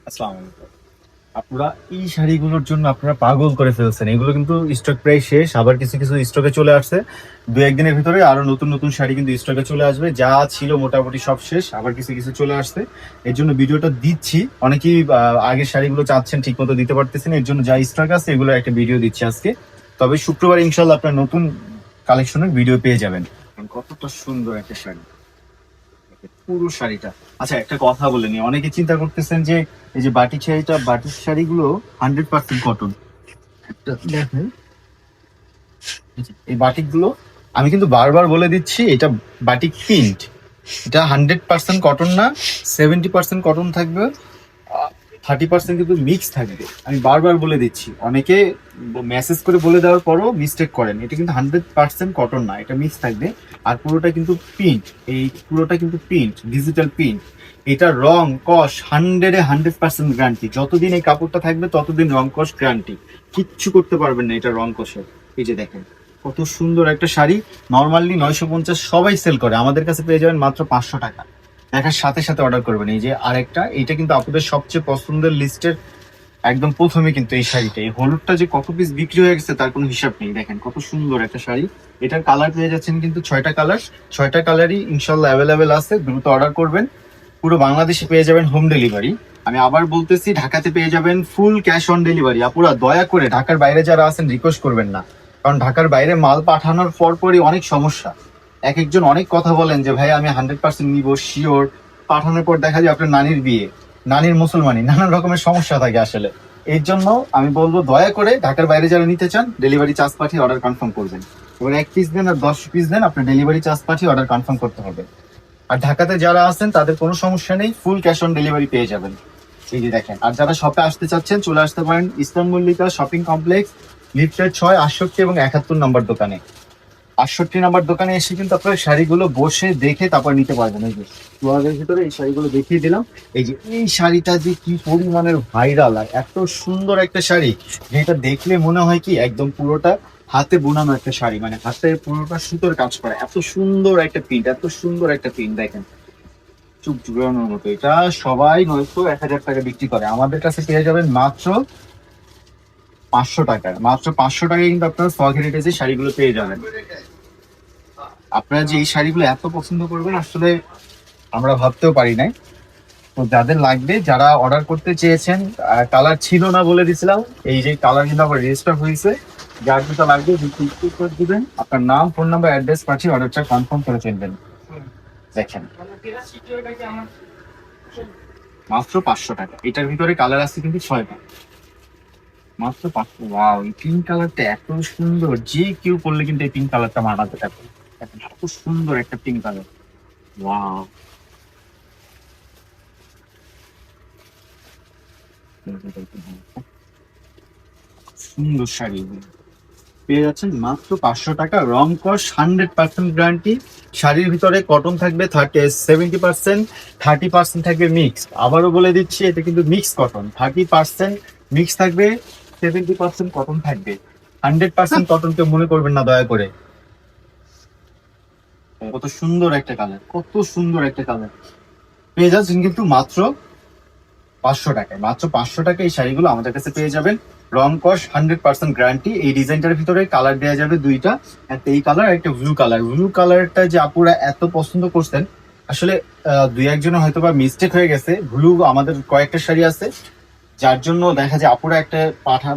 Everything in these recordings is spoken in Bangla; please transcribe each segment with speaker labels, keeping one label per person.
Speaker 1: আসসালামু আলাইকুম। আপনারা এই শাড়িগুলোর জন্য আপনারা পাগল করে ফেলছেন। এগুলো কিন্তু স্টক প্রায় শেষ। আবার কিছু কিছু স্টকে চলে আসছে। দু একদিনের ভিতরে আরো নতুন নতুন শাড়ি কিন্তু স্টকে চলে আসবে। যা ছিল মোটামুটি সব শেষ, আবার কিছু কিছু চলে আসছে। এর জন্য ভিডিওটা দিচ্ছি। অনেকেই আগের শাড়িগুলো চাচ্ছেন, ঠিক মতো দিতে পারতেছেন। এর জন্য যা স্টক আছে এগুলো একটা ভিডিও দিচ্ছি আজকে। তবে শুক্রবার ইনশাল্লাহ আপনার নতুন কালেকশনের ভিডিও পেয়ে যাবেন। কতটা সুন্দর একটা শাড়ি, পুরো শাড়িটা। আচ্ছা, একটা কথা বলে নি, অনেকে চিন্তা করতেছেন যে এই যে বাটিক শাড়িটা, বাটিক শাড়িগুলো 100% কটন। দেখেন এই বাটিক গুলো, আমি কিন্তু বারবার বলে দিচ্ছি এটা বাটিক প্রিন্ট। এটা 100% কটন না, 70% কটন থাকবে, 30% কিন্তু মিক্স থাকবে। আমি বারবার বলে দিচ্ছি, অনেকে মেসেজ করে বলে দেওয়ার পরও মিস্টেক করেন। এটা কিন্তু 100% কটন না, এটা মিক্স থাকবে। আর পুরোটা কিন্তু প্রিন্ট, এই পুরোটা কিন্তু প্রিন্ট, ডিজিটাল প্রিন্ট। এটা রং কস 100% গ্যারান্টি। যতদিন এই কাপড়টা থাকবে ততদিন রং কস গ্যারান্টি, কিচ্ছু করতে পারবেন না এটা রং কষে। এই যে দেখেন কত সুন্দর একটা শাড়ি। নর্মালি 950 সবাই সেল করে, আমাদের কাছে পেয়ে যাবেন মাত্র 500 টাকা। দেখার সাথে সাথে অর্ডার করবেন। এই যে আরেকটা, এটা কিন্তু আপনাদের সবচেয়ে পছন্দের লিস্টের একদম প্রথমে কিন্তু এই শাড়িটা। এই হলুদটা যে কত পিস বিক্রি হয়ে গেছে তার কোনো হিসাব নেই। দেখেন কত সুন্দর একটা শাড়ি। এটার কালার পেয়ে যাচ্ছেন কিন্তু 6টা কালার। 6টা কালারই ইনশাল্লাহ অ্যাভেলেবেল আছে, দ্রুত অর্ডার করবেন। পুরো বাংলাদেশে পেয়ে যাবেন হোম ডেলিভারি। আমি আবার বলতেছি, ঢাকাতে পেয়ে যাবেন ফুল ক্যাশ অন ডেলিভারি। আপুরা দয়া করে ঢাকার বাইরে যারা আছেন রিকোয়েস্ট করবেন না, কারণ ঢাকার বাইরে মাল পাঠানোর পরই অনেক সমস্যা। এক একজন অনেক কথা বলেন যে ভাই আমি 100% নিবো শিওর, পাঠানোর পর দেখা যায় আপনার নানির বিয়ে, নানির মুসলমানি, নানান রকমের সমস্যা থাকে আসলে। এর জন্য আমি বলবো দয়া করে ঢাকার বাইরে যারা নিতে চান ডেলিভারি চার্জ পাঠিয়ে অর্ডার কনফার্ম করবেন। এবার 1 পিস দেন আর 10 পিস দেন, আপনার ডেলিভারি চার্জ পাঠিয়ে অর্ডার কনফার্ম করতে হবে। আর ঢাকাতে যারা আছেন তাদের কোনো সমস্যা নেই, ফুল ক্যাশ অন ডেলিভারি পেয়ে যাবেন। এই যে দেখেন। আর যারা শপে আসতে চাচ্ছেন চলে আসতে পারেন eastern Mallika shopping complex, lifted 6, 68 এবং 71 নম্বর দোকানে। 68 নম্বর দোকানে এসে কিন্তু আপনারা শাড়িগুলো বসে দেখে তারপর নিতে পারবেন। এই যে তোয়ালের ভিতরে এই শাড়িগুলো দেখিয়ে দিলাম। এই যে এই শাড়িটা যে কি পরিমাণের ভাইরাল, আর এত সুন্দর একটা শাড়ি, যেটা দেখলে মনে হয় কি একদম পুরোটা হাতে বোনানো একটা শাড়ি, মানে হাতে পুরোটা সুতোর কাজ করা। এত সুন্দর একটা প্রিন্ট, এত সুন্দর একটা প্রিন্ট দেখেন, চুপ জুড়ানোর মতো। এটা সবাই নয়তো 1000 টাকা বিক্রি করে, আমাদের কাছে পেয়ে যাবেন মাত্র 500 টাকায়। মাত্র 500 টাকায় কিন্তু আপনারা সগ হেরিটেজের শাড়িগুলো পেয়ে যাবেন। আপনারা যে এই শাড়িগুলো এত পছন্দ করবেন আসলে আমরা ভাবতেও পারি নাই। তো যাদের লাগবে, যারা অর্ডার করতে চেয়েছেন, কালার ছিল না বলে দিছিলাম, এই যে কালার কিন্তু আবার রেজিস্টার হয়েছে। যার যেটা লাগবে স্ক্রিনশট করে দিবেন, আপনার নাম, ফোন নাম্বার, অ্যাড্রেস পাঠিয়ে অর্ডারটা কনফার্ম করে ফেলবেন। দেখেন মাত্র 500 টাকা। এটার ভিতরে কালার আছে কিন্তু 6টা। মাত্র 500। ওয়াও, এই পিঙ্ক কালারটা এত সুন্দর, যে কেউ পরলে কিন্তু এই পিঙ্ক কালারটা মানাতে থাকে। দেখেন এত সুন্দর একটা পিঙ্ক কালার। ওয়াও, সুন্দর শাড়ি পেয়ে যাচ্ছেন মাত্র 500 টাকা। রং কস 100% গ্যারান্টি। শাড়ির ভিতরে কটন থাকবে 70%, 30% থাকবে মিক্স। আবারও বলে দিচ্ছি, এটা কিন্তু মিক্স কটন। 30% মিক্স থাকবে, 70% কটন থাকবে। 100% কটনকে মনে করবেন না দয়া করে। কত সুন্দর একটা কালার, কত সুন্দর একটা কালার পেয়ে যাচ্ছেন কিন্তু মাত্র 500 টাকায়। মাত্র 500 টাকায় এই শাড়িগুলো আমাদের কাছে পেয়ে যাবেন। রং কস 100% গ্যারান্টি। এই ডিজাইনটার ভিতরে কালার দেওয়া যাবে দুইটা, একটা এই কালার, একটা ব্লু কালার। ব্লু কালারটা যে আপুরা এত পছন্দ করছেন, আসলে দুই একজনের হয়তো বা মিস্টেক হয়ে গেছে। ব্লু আমাদের কয়েকটা শাড়ি আছে, যার জন্য দেখা যায় আপুরা একটা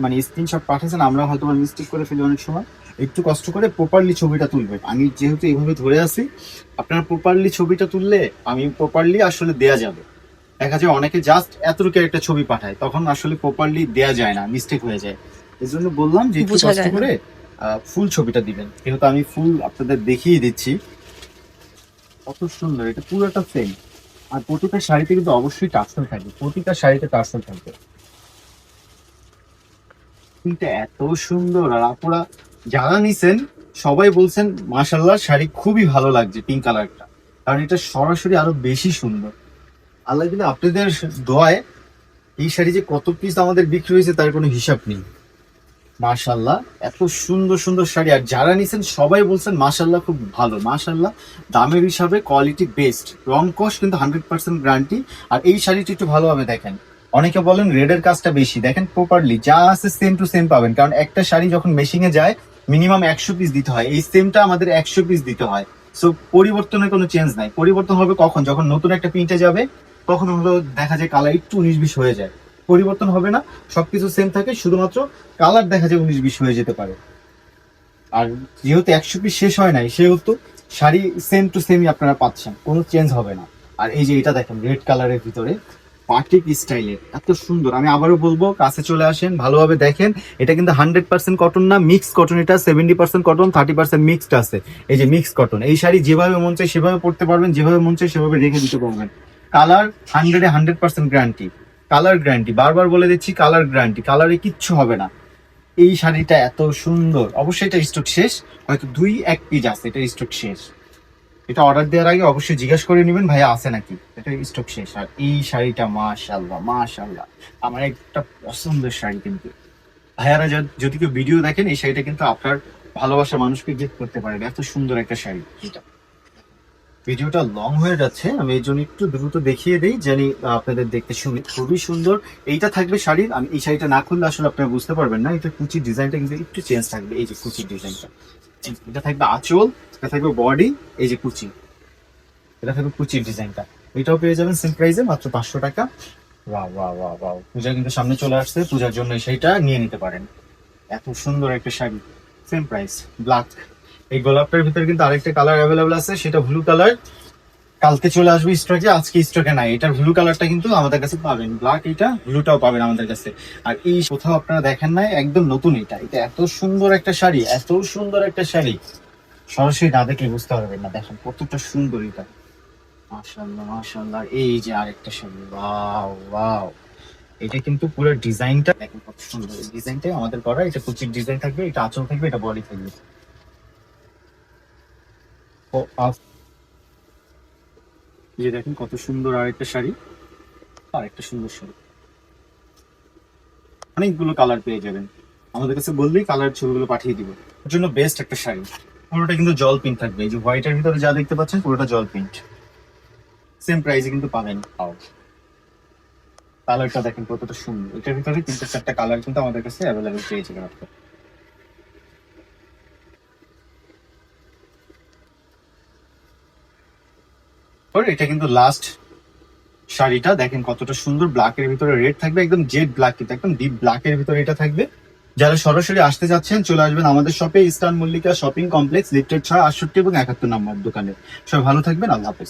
Speaker 1: মানে স্ক্রিনশট পাঠাচ্ছেন, আমরা হয়তো বা মিস্টেক করে ফেলি অনেক সময়। একটু কষ্ট করে প্রপারলি ছবিটা তুলবেন। আমি যেহেতু এইভাবে ধরে আছি, আপনারা প্রপারলি ছবিটা তুললে আমি প্রপারলি আসলে দেয়া যাবে। দেখা যায় অনেকে জাস্ট এতটুকু একটা ছবি পাঠায়, তখন আসলে প্রপারলি দেয়া যায় না, মিস্টেক হয়ে যায়। এই জন্য বললাম যে একটু
Speaker 2: বোঝা
Speaker 1: কষ্ট
Speaker 2: যায় না।
Speaker 1: করে ফুল ছবিটা দিবেন। যেহেতু আমি ফুল আপনাদের দেখিয়ে দিচ্ছি, কত সুন্দর। এটা পুরোটা সেম। আর প্রতিটা শাড়িতে কিন্তু অবশ্যই টার্সেল থাকবে, প্রতিটা শাড়িতে টার্সেল থাকবে। কিন্তু এত সুন্দর, আর আপনারা যারা নিছেন সবাই বলছেন মাশাল্লাহ শাড়ি খুবই ভালো লাগছে পিঙ্ক কালারটা, কারণ এটা সরাসরি আরো বেশি সুন্দর। আল্লাহ কিন্তু আপনাদের দোয়ায় এই শাড়ি যে কত পিস আমাদের বিক্রি হয়েছে তার কোনো হিসাব নেই। মাশাল্লাহ, এত সুন্দর সুন্দর শাড়ি। আর যারা নিছেন সবাই বলছেন মাশাল্লাহ খুব ভালো। মাশাল্লাহ, দামের হিসাবে কোয়ালিটি বেস্ট। রং কস কিন্তু 100% গ্যারান্টি। আর এই শাড়িটি একটু ভালোভাবে দেখেন, অনেকে বলেন রেডের কাজটা বেশি, দেখেন প্রপারলি যা আছে সেম টু সেম পাবেন, কারণ একটা শাড়ি যখন মেশিং এ যায় মিনিমাম 100 পিস দিতে হয়, এই সেমটা আমাদের 100 পিস দিতে হয়। সো পরিবর্তনের কোনো চেঞ্জ নাই। পরিবর্তন হবে কখন, যখন নতুন একটা প্রিন্টে যাবে তখন হলো দেখা যায় কালার একটু 19-20 হয়ে যায়, পরিবর্তন হবে না, সবকিছু সেম থাকে, শুধুমাত্র কালার দেখা যায় 19-20 হয়ে যেতে পারে। আর যেহেতু 100 পিস শেষ হয় নাই, সেহেতু শাড়ি সেম টু সেমই আপনারা পাচ্ছেন, কোনো চেঞ্জ হবে না। আর এই যে এটা দেখেন রেড কালারের ভিতরে বাটিক স্টাইলের, এত সুন্দর। আমি আবারও বলবো কাছে চলে আসেন, ভালোভাবে দেখেন। এটা কিন্তু 100% কটন না, মিক্স কটন। এটা 70% কটন, 30% মিক্সড আছে। এই যে মিক্স কটন, এই শাড়ি যেভাবে মন চায় সেভাবে পড়তে পারবেন, যেভাবে মন চায় সেভাবে রেখে দিতে পারবেন। কালার 100% গ্যারান্টি, কালার গ্যারান্টি, বারবার বলে দিচ্ছি কালার গ্যারান্টি, কালারে কিচ্ছু হবে না। এই শাড়িটা এত সুন্দর, অবশ্যই এটা স্টক শেষ, হয়তো 2-1 পিস আছে, এটা স্টক শেষ। এটা অর্ডার দেওয়ার আগে অবশ্যই জিজ্ঞাসা করে নেবেন ভাইয়া আছে নাকি, এটা স্টক শেষ। আর এই শাড়িটা মাশাআল্লাহ মাশাআল্লাহ, আমার একটা পছন্দের শাড়ি। কিন্তু ভাইয়ারা যদি কেউ ভিডিও দেখেন, এই শাড়িটা কিন্তু আপনার ভালোবাসার মানুষকে গিফট করতে পারেন, এত সুন্দর একটা শাড়ি। এটা ভিডিওটা লং হয়ে যাচ্ছে, আমি এই জন্য একটু দ্রুত দেখিয়ে দিই, জানি আপনাদের দেখতে খুবই সুন্দর। এইটা থাকবে শাড়ির, আমি এই শাড়িটা না খুললে আসলে আপনারা বুঝতে পারবেন না, এটা কুচির ডিজাইনটা কিন্তু একটু চেঞ্জ থাকবে। এই যে কুচির ডিজাইনটা, এটা থাকবে আঁচল, এটা থাকবে বডি, এই যে কুচি, এটা থাকবে কুচির ডিজাইনটা। এটাও পেয়ে যাবেন সেম প্রাইসে, মাত্র 500 টাকা। ওয়াও ওয়াও ওয়াও ওয়াও, পূজা কিন্তু সামনে চলে আসছে, পূজার জন্য এই শাড়িটা নিয়ে নিতে পারেন। এত সুন্দর একটা শাড়ি, সেম প্রাইস, ব্ল্যাক। এই গোলাপটার ভিতরে কিন্তু আরেকটা কালার অ্যাভেলেবল আছে, সেটা ব্লু কালার, কালকে চলে আসবে স্টকে, আজকে স্টকে নাই। এটার ব্লু কালারটা কিন্তু আমাদের কাছে পাবেন, ব্ল্যাক, এটা ব্লুটাও পাবেন আমাদের কাছে। আর এই কোথাও আপনারা দেখেন নাই, একদম নতুন এটা। এটা এত সুন্দর একটা শাড়ি, এত সুন্দর একটা শাড়ি, সরাসরি না দেখলে বুঝতে পারবেন না। দেখেন কতটা সুন্দর এটা, মাশাআল্লাহ মাশাআল্লাহ। এই যে আরেকটা শাড়ি, ওয়াও ওয়াও, এটা কিন্তু পুরো ডিজাইনটা দেখেন কত সুন্দর, ডিজাইনটাই আমাদের করা। এটা কুচির ডিজাইন থাকবে, এটা আঁচল থাকবে, এটা বডি থাকবে। ও এই যে দেখেন কত সুন্দর আরেকটা শাড়ি, আরেকটা সুন্দর শাড়ি, অনেকগুলো কালার পেয়ে যাবেন। আমাদের কাছে বললেই কালার ছবিগুলো পাঠিয়ে দিব। ওর জন্য বেস্ট একটা শাড়ি। পুরোটা কিন্তু জল প্রিন্ট থাকবে, এই যে হোয়াইটের ভিতরে যা দেখতে পাচ্ছেন পুরোটা জল প্রিন্ট, সেম প্রাইসে কিন্তু পাবেন। কালারটা দেখেন কতটা সুন্দর, এটার ভিতরে 3-4টা কালার কিন্তু আমাদের কাছে অ্যাভেলেবেল পেয়ে যাবেন আপনারা। আর এটা কিন্তু লাস্ট শাড়িটা, দেখেন কতটা সুন্দর, ব্ল্যাকের ভিতরে রেড থাকবে, একদম জেড ব্ল্যাক, কিন্তু একদম ডিপ ব্ল্যাকের ভিতরে এটা থাকবে। যারা সরাসরি আসতে যাচ্ছেন চলে আসবেন আমাদের শপে, eastern Mallika shopping complex, lifted 6, 68 এবং 71 নম্বর দোকানে। সবাই ভালো থাকবেন, আল্লাহ হাফেজ।